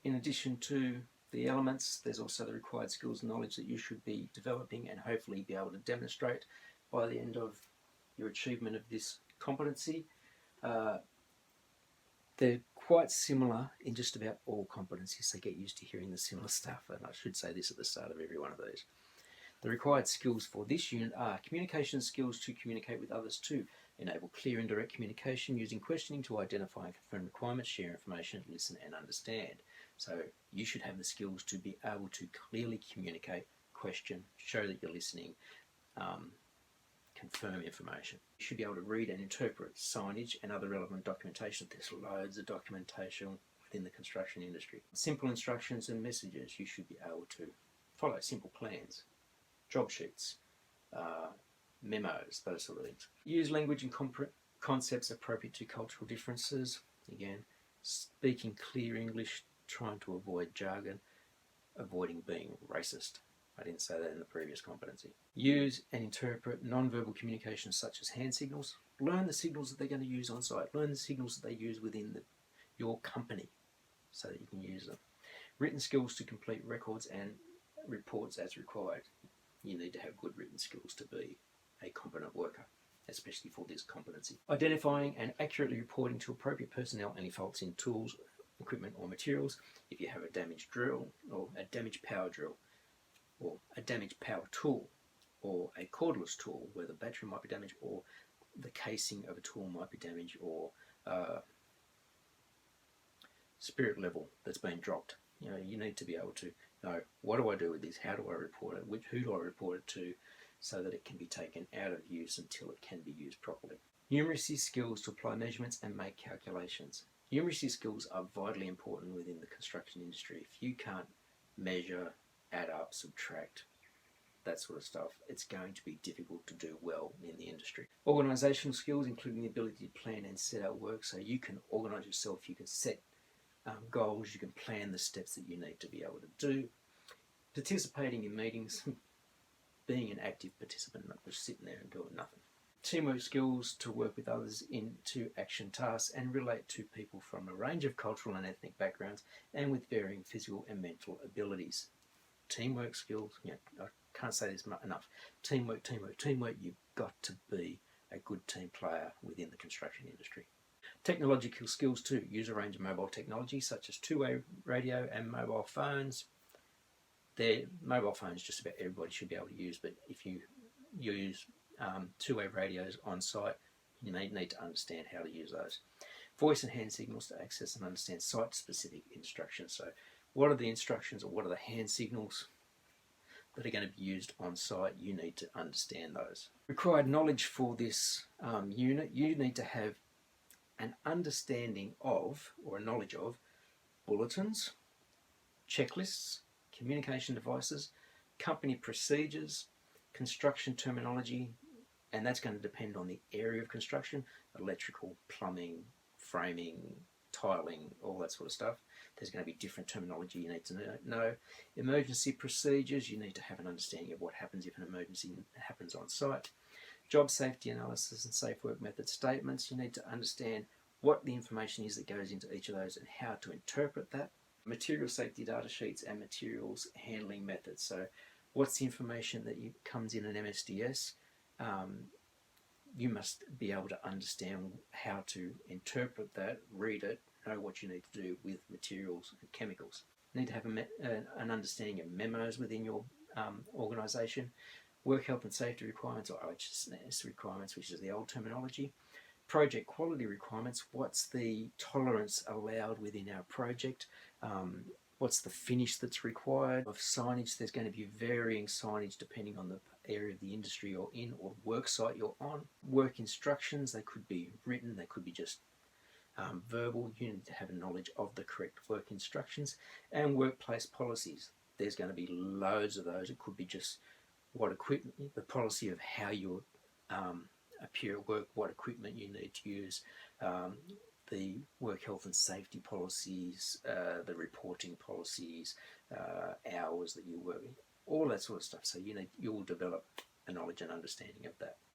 in addition to the elements, there's also the required skills and knowledge that you should be developing and hopefully be able to demonstrate by the end of your achievement of this competency. They're quite similar in just about all competencies, so get used to hearing the similar stuff, and I should say this at the start of every one of these. The required skills for this unit are communication skills to communicate with others, to enable clear and direct communication using questioning to identify and confirm requirements, share information, listen and understand. So you should have the skills to be able to clearly communicate, question, show that you're listening, confirm information. You should be able to read and interpret signage and other relevant documentation. There's loads of documentation within the construction industry. Simple instructions and messages. You should be able to follow simple plans, job sheets, memos, those sort of things. Use language and concepts appropriate to cultural differences. Again, speaking clear English, trying to avoid jargon, avoiding being racist. I didn't say that in the previous competency. Use and interpret non-verbal communication such as hand signals. Learn the signals that they're going to use on site. Learn the signals that they use within your company so that you can use them. Written skills to complete records and reports as required. You need to have good written skills to be a competent worker, especially for this competency. Identifying and accurately reporting to appropriate personnel any faults in tools, equipment or materials. If you have a damaged drill or a damaged power drill, or a damaged power tool, or a cordless tool where the battery might be damaged, or the casing of a tool might be damaged, or spirit level that's been dropped. You need to be able to know, what do I do with this? How do I report it? Who do I report it to, so that it can be taken out of use until it can be used properly. Numeracy skills to apply measurements and make calculations. Numeracy skills are vitally important within the construction industry. If you can't measure, add up, subtract, that sort of stuff, it's going to be difficult to do well in the industry. Organisational skills, including the ability to plan and set out work, so you can organise yourself, you can set goals, you can plan the steps that you need to be able to do. Participating in meetings, being an active participant, not just sitting there and doing nothing. Teamwork skills to work with others into action tasks and relate to people from a range of cultural and ethnic backgrounds and with varying physical and mental abilities. Teamwork skills, I can't say this enough. Teamwork, teamwork, teamwork. You've got to be a good team player within the construction industry. Technological skills too. Use a range of mobile technology such as two-way radio and mobile phones. Mobile phones just about everybody should be able to use, but if you use two-way radios on site, you need to understand how to use those. Voice and hand signals to access and understand site-specific instructions. So what are the instructions or what are the hand signals that are going to be used on site? You need to understand those. Required knowledge for this unit, you need to have an understanding of, or a knowledge of, bulletins, checklists, communication devices, company procedures, construction terminology, and that's going to depend on the area of construction, electrical, plumbing, framing, tiling, all that sort of stuff. There's going to be different terminology you need to know. Emergency procedures, you need to have an understanding of what happens if an emergency happens on site. Job safety analysis and safe work method statements, you need to understand what the information is that goes into each of those and how to interpret that. Material safety data sheets and materials handling methods. So what's the information that comes in an MSDS? You must be able to understand how to interpret that, read it, know what you need to do with materials and chemicals. You need to have an understanding of memos within your organisation. Work health and safety requirements, or OHS requirements, which is the old terminology. Project quality requirements, what's the tolerance allowed within our project? What's the finish that's required? Of signage, there's going to be varying signage depending on the area of the industry you're in or work site you're on. Work instructions, they could be written, they could be just verbal. You need to have a knowledge of the correct work instructions. And workplace policies, there's going to be loads of those. It could be just what equipment, the policy of how you appear at work, what equipment you need to use, the work health and safety policies, the reporting policies, hours that you work, all that sort of stuff. So you'll develop a knowledge and understanding of that.